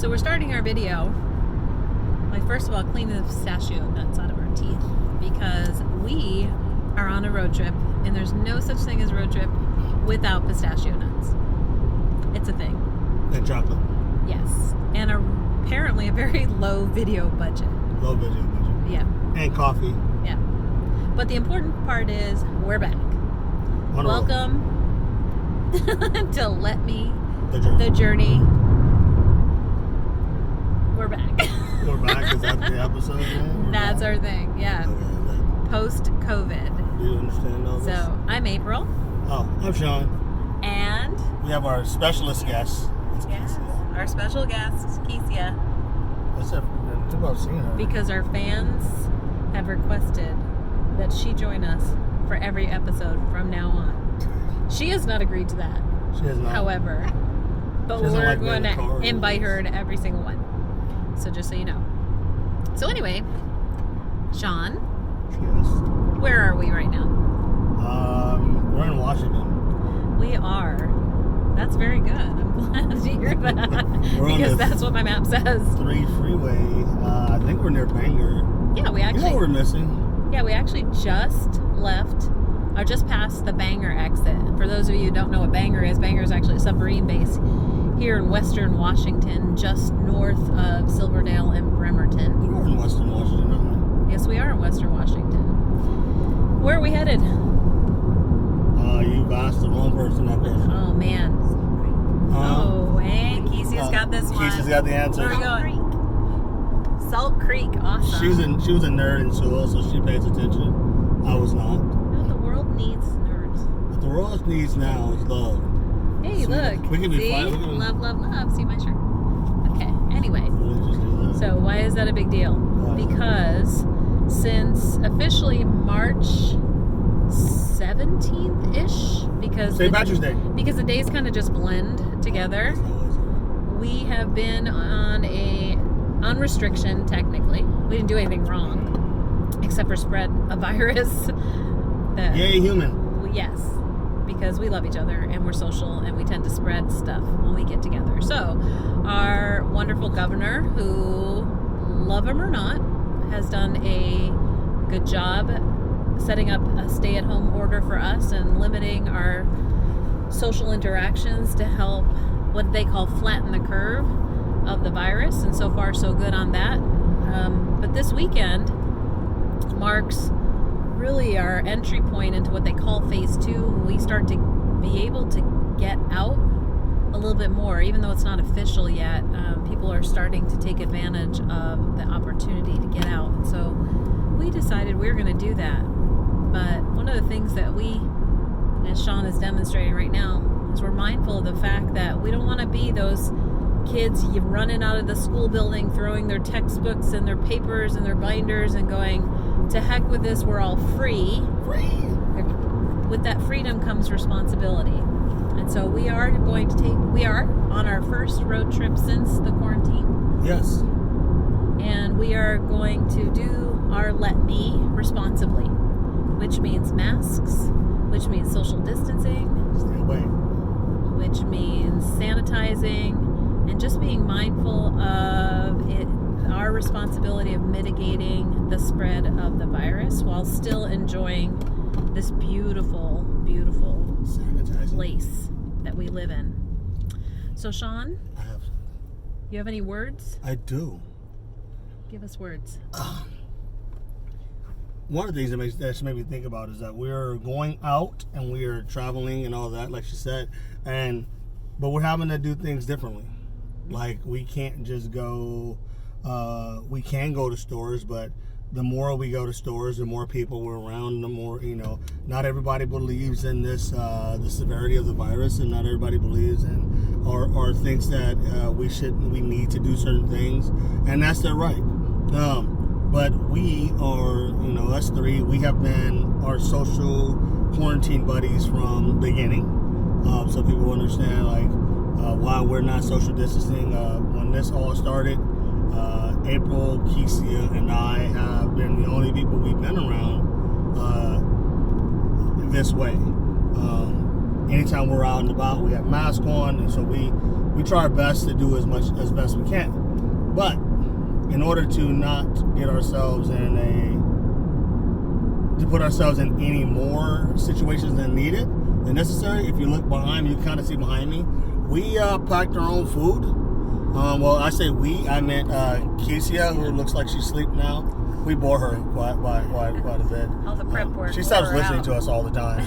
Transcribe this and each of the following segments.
So we're starting our video by first of all cleaning the pistachio nuts out of our teeth because we are on a road trip and there's no such thing as a road trip without pistachio nuts. It's a thing. And chocolate. Yes. And apparently a very low video budget. Low video budget. Yeah. And coffee. Yeah. But the important part is we're back. Welcome to LETME, the journey. We're back. We're back. Is that the episode? That's our thing. Yeah. Okay, Post-COVID. do you understand all this? So I'm April. Oh, I'm Sean. And We have our specialist guest. yes, our special guest, Kesia, What's up? Think about seeing her. because our fans have requested that she join us for every episode from now on. She has not agreed to that, She has not. however, but She doesn't we're like being going in the car to or invite this. her to every single one. So just so you know. So anyway, Sean, Yes. where are we right now? We're in Washington. We are. That's very good. I'm glad to hear that We're on because the that's what my map says. 3 freeway. I think we're near Bangor. Yeah, we You know actually. what we're missing? Yeah, we actually just left, or just passed the Bangor exit. For those of you who don't know what Bangor is actually a submarine base here in western Washington, just north of Silverdale and Bremerton. We're in Western Washington, aren't Yes, we are in western Washington. Where are we headed? we? You've asked the wrong person that question. Oh, man. Oh, and Kesia's got this one. Kesia's got the answer. Where are we going? Salt Creek. Awesome. She was a nerd in school, so she pays attention. I was not. No, the world needs nerds. What the world needs now is love. Hey, So look. we can be See? fine. We can- Love, love, love. See my shirt? Okay. Anyway. We'll just do that. So why is that a big deal? Why? Because since officially March 17th-ish, because St. Patrick's Day. because the days kind of just blend together, we have been on restriction technically. We didn't do anything wrong except for spread a virus. That Yay, human. yes, because we love each other and we're social and we tend to spread stuff when we get together. So our wonderful governor, who, love him or not, has done a good job setting up a stay-at-home order for us and limiting our social interactions to help what they call flatten the curve of the virus, and so far so good on that. But this weekend marks really our entry point into what they call phase 2, when we start to be able to get out a little bit more. Even though it's not official yet, people are starting to take advantage of the opportunity to get out. And so we decided we were going to do that. But one of the things that we, as Sean is demonstrating right now, is we're mindful of the fact that we don't want to be those kids running out of the school building, throwing their textbooks and their papers and their binders and going, to heck with this, we're all free. With that freedom comes responsibility. And so we are on our first road trip since the quarantine. Yes. And we are going to do our LETME responsibly, which means masks, which means social distancing, Stay away. which means sanitizing, and just being mindful of it, our responsibility of mitigating the spread of the virus while still enjoying this beautiful, beautiful Sanitizing. place that we live in. So, Sean, I have. you have any words? I do. Give us words. One of the things that made me think about is that we're going out and we are traveling and all that, like she said, but we're having to do things differently. Like, we can't just go. We can go to stores, but the more we go to stores, the more people we're around, the more, not everybody believes in this, the severity of the virus, and not everybody believes in or thinks that we need to do certain things, and that's their right. But we are, us three, we have been our social quarantine buddies from the beginning. So people understand, why we're not social distancing. When this all started, April, Kesia, and I have been the only people we've been around this way. Anytime we're out and about, we have masks on, and so we we try our best to do as best we can. But in order to not get ourselves to put ourselves in any more situations than needed than necessary, if you look behind me, you kind of see behind me, we packed our own food. Well, I say we, I meant Kesia, who looks like she's asleep now. We bore her quite a bit. All the prep work. She stops listening to us all the time.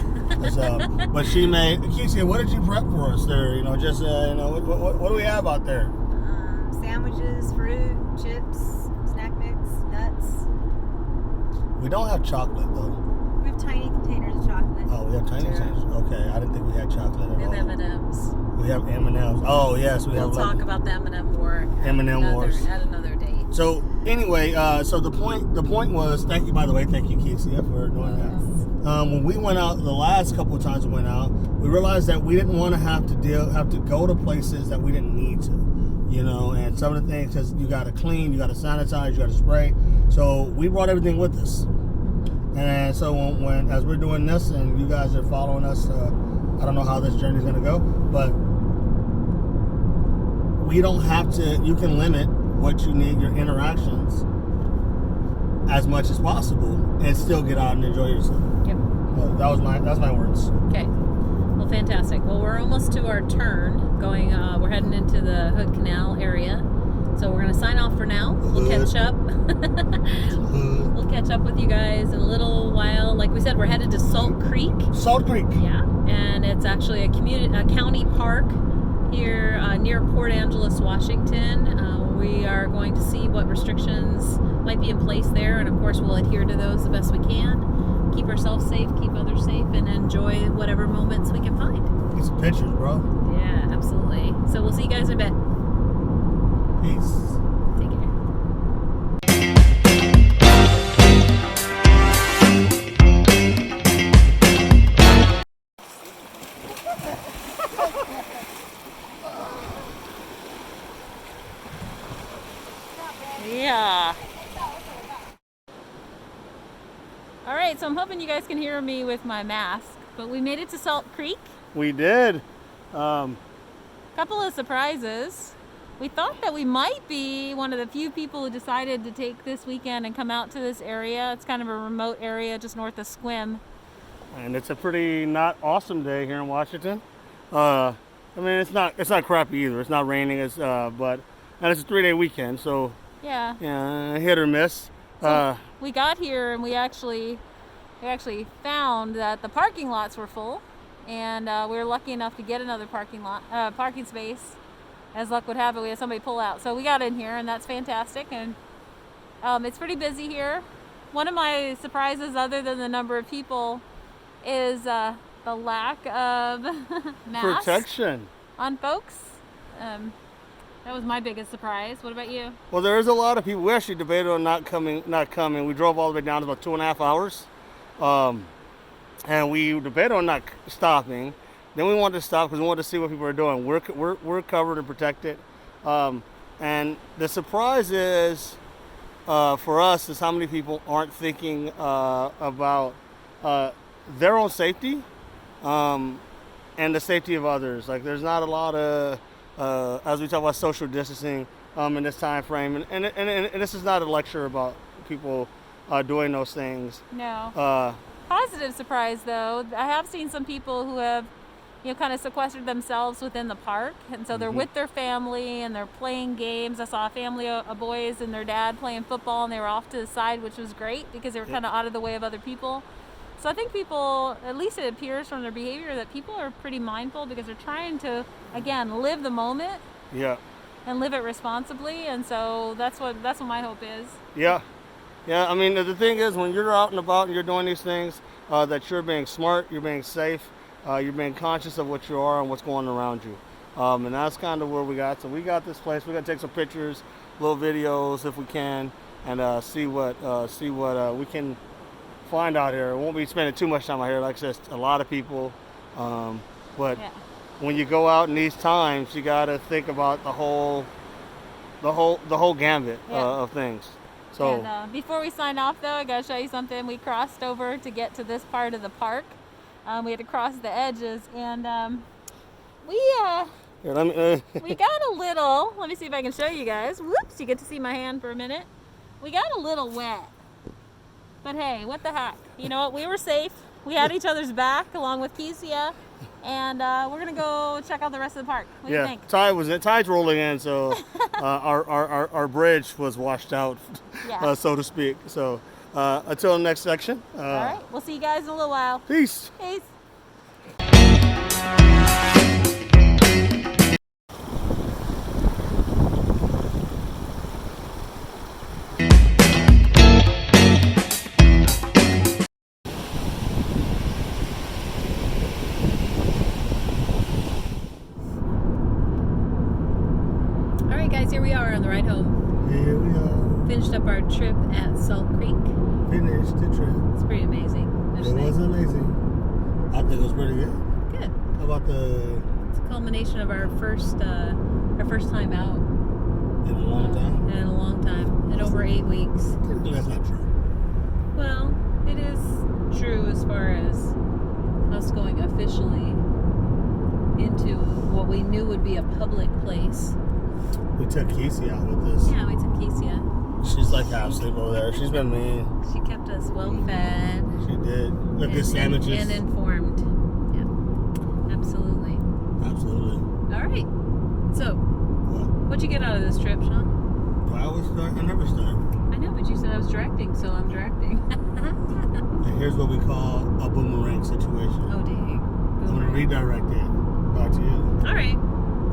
But she made, Kesia, what did you prep for us there? What do we have out there? Sandwiches, fruit, chips, snack mix, nuts. We don't have chocolate though. We have tiny containers of chocolate. Oh, we have tiny containers. Okay, I didn't think we had chocolate at all. We have M&Ms. We have M&Ms. Oh yes, We'll talk about the M&M war. M&M wars at another date. So anyway, so the point was, thank you, by the way, thank you, Kesia, for doing that. When we went out, the last couple of times we went out, we realized that we didn't want to have to go to places that we didn't need to, and some of the things, because you got to clean, you got to sanitize, you got to spray. So we brought everything with us. And so when as we're doing this and you guys are following us, I don't know how this journey is going to go, but we don't have to, you can limit what you need, your interactions, as much as possible, and still get out and enjoy yourself. Yep. Well, that's my words. Okay. Well, fantastic. Well, we're almost to our turn. We're heading into the Hood Canal area, so we're gonna sign off for now. We'll catch up. We'll catch up with you guys in a little while. Like we said, we're headed to Salt Creek. Salt Creek. Yeah, and it's actually a county park here near Port Angeles, Washington. We are going to see what restrictions might be in place there, and of course we'll adhere to those the best we can. Keep ourselves safe, keep others safe, and enjoy whatever moments we can find. Get some pictures, bro. Yeah, absolutely. So we'll see you guys in a bit. Peace. Take care. Yeah. All right, so I'm hoping you guys can hear me with my mask, but we made it to Salt Creek. We did. Couple of surprises. We thought that we might be one of the few people who decided to take this weekend and come out to this area. It's kind of a remote area just north of Sequim. And it's a pretty not awesome day here in Washington. I mean, it's not crappy either. It's not raining. And it's a 3-day weekend, so Yeah. hit or miss. So we got here and we actually found that the parking lots were full, and we were lucky enough to get another parking space. As luck would have it, we had somebody pull out, so we got in here, and that's fantastic. And it's pretty busy here. One of my surprises, other than the number of people, is the lack of masks Protection on folks. That was my biggest surprise. What about you? Well, there is a lot of people. We actually debated on not coming. We drove all the way down to about 2.5 hours, and we debated on not stopping. Then we wanted to stop because we wanted to see what people are doing. We're covered and protected, and the surprise is for us is how many people aren't thinking about their own safety and the safety of others. Like, there's not a lot of as we talk about social distancing in this time frame, and this is not a lecture about people doing those things. No. Positive surprise though, I have seen some people who have kind of sequestered themselves within the park, and so they're with their family and they're playing games. I saw a family of boys and their dad playing football, and they were off to the side, which was great because they were kind of out of the way of other people. So I think people, at least it appears from their behavior, that people are pretty mindful because they're trying to, again, live the moment. Yeah. And live it responsibly, and so that's what my hope is. Yeah. I mean, the thing is, when you're out and about and you're doing these things, that you're being smart, you're being safe, you're being conscious of what you are and what's going around you, and that's kind of where we got. So we got this place. We're gonna take some pictures, little videos if we can, and see what we can find out here. We won't be spending too much time out here. Like I said, a lot of people, but when you go out in these times, you gotta think about the whole gambit of things. So and, before we sign off though, I gotta show you something. We crossed over to get to this part of the park. We had to cross the edges, and we Here, let me, We got a little, let me see if I can show you guys. Whoops, you get to see my hand for a minute. We got a little wet. But hey, what the heck? You know what? We were safe. We had each other's back along with Kesia. And we're going to go check out the rest of the park. What do you think? Tide's rolling in, so our bridge was washed out, so to speak. So until the next section. All right. We'll see you guys in a little while. Peace. Peace. Here we are on the ride home. Here we are. Finished up our trip at Salt Creek. Finished the trip. It's pretty amazing. It was amazing. I think it was pretty good. Good. How about It's a culmination of our first time out. In a long time? In a long time. In over 8 weeks. That's not true. Well, it is true as far as us going officially into what we knew would be a public place. We took Casey out with us. Yeah, we took Kesia. She's like half asleep over there. She's been mean. She kept us well fed. She did. With the sandwiches. And informed. Yeah. Absolutely. Absolutely. All right. So, What? what'd you get out of this trip, Sean? I never start. I know, but you said I was directing, so I'm directing. And here's what we call a boomerang situation. Oh, dang. I'm going to redirect it back to you. All right.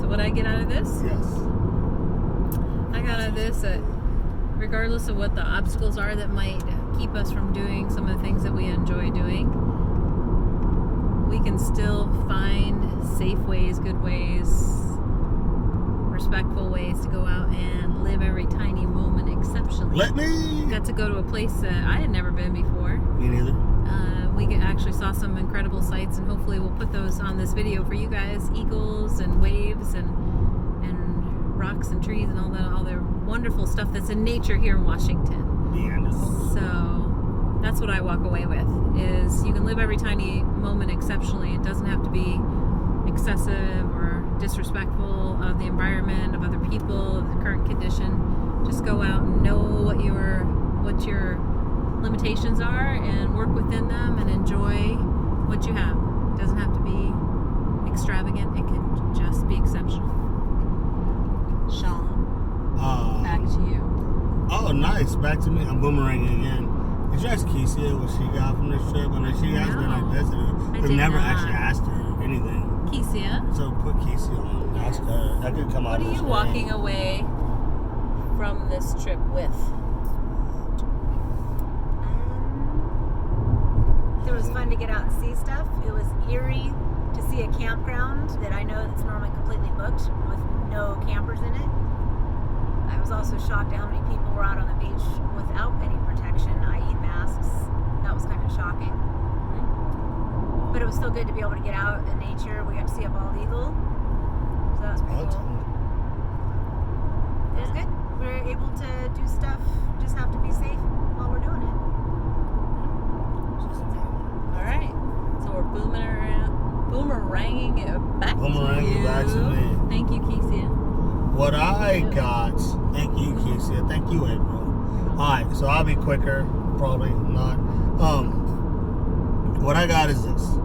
So what I get out of this? Yes. I got out of this that regardless of what the obstacles are that might keep us from doing some of the things that we enjoy doing, we can still find safe ways, good ways, respectful ways to go out and live every tiny moment exceptionally. LETME! Got to go to a place that I had never been before. Me neither. We actually saw some incredible sights, and hopefully we'll put those on this video for you guys. Eagles and waves and rocks and trees and all the wonderful stuff that's in nature here in Washington. So that's what I walk away with, is you can live every tiny moment exceptionally. It doesn't have to be excessive or disrespectful of the environment, of other people, of the current condition. Just go out and know what your limitations are and work within them and enjoy what you have. It doesn't have to be extravagant. It can just be exceptional. Sean, back to you. Oh, nice. Back to me. I'm boomeranging again. Did you ask Kesia what she got from this trip? I mean, she has been like visitor. We've never actually asked her anything. Kesia. So put Kesia on. Ask her. That could come out. What are you walking away from this trip with? It was fun to get out and see stuff. It was eerie to see a campground that I know that's normally completely booked with no campers in it. I was also shocked at how many people were out on the beach without any protection, i.e. masks. That was kind of shocking. But it was still good to be able to get out in nature. We got to see a bald eagle. So that was pretty cool. It was good. We were able to do stuff, just have to be safe while we're doing it. All right. So we're boomeranging it back to you. Back to me. Thank you, Kesia. What I got, thank you, Kesia. Thank you, April. Alright, so I'll be quicker, probably not. What I got is this.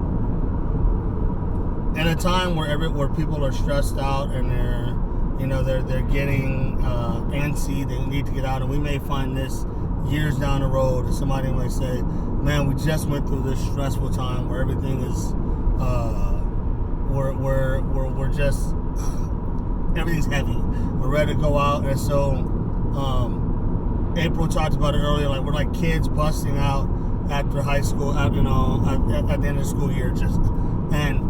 In a time where people are stressed out and they're getting antsy, they need to get out, and we may find this years down the road, and somebody might say, man, we just went through this stressful time where everything is we're just everything's heavy. We're ready to go out, and so April talked about it earlier. Like we're like kids busting out after high school, at the end of the school year. And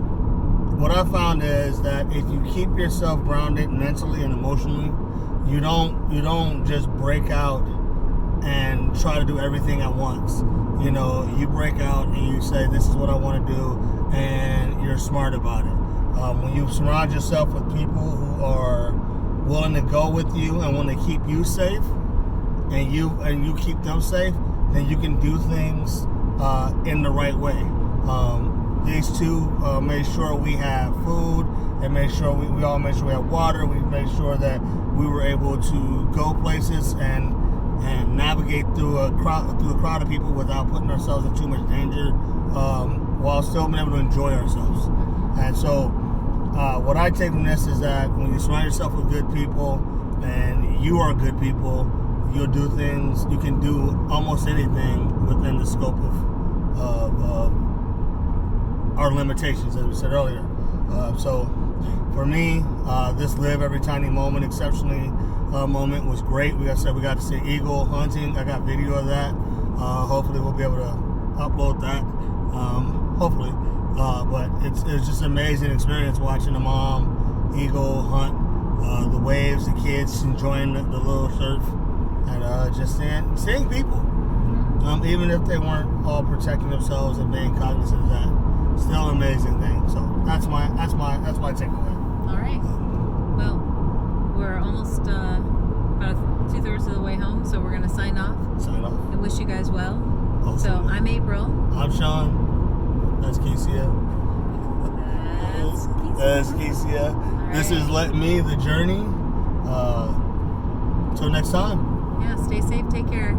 what I found is that if you keep yourself grounded mentally and emotionally, you don't just break out and try to do everything at once. You break out and you say, this is what I want to do, and you're smart about it. When you surround yourself with people who are willing to go with you and want to keep you safe, and you keep them safe, then you can do things in the right way. These two made sure we have food, and made sure we all made sure we had water. We made sure that we were able to go places and navigate through a crowd of people without putting ourselves in too much danger, while still being able to enjoy ourselves. And so, what I take from this is that when you surround yourself with good people and you are good people, you'll do things. You can do almost anything within the scope of our limitations, as we said earlier. So, for me, this live every tiny moment, exceptionally moment was great. We got to see eagle hunting. I got video of that. Hopefully, we'll be able to upload that. Hopefully, but it's just an amazing experience watching the mom eagle hunt, the waves, the kids enjoying the little surf, and just seeing people, even if they weren't all protecting themselves and being cognizant of that. Still an amazing thing. So that's my takeaway. All right. Well, we're almost about 2/3 of the way home, so we're gonna sign off. And wish you guys well. Hopefully. So I'm April. I'm Sean. That's Kesia. That's Kesia. All This right. is LETME, the journey. Till next time. Yeah. Stay safe. Take care.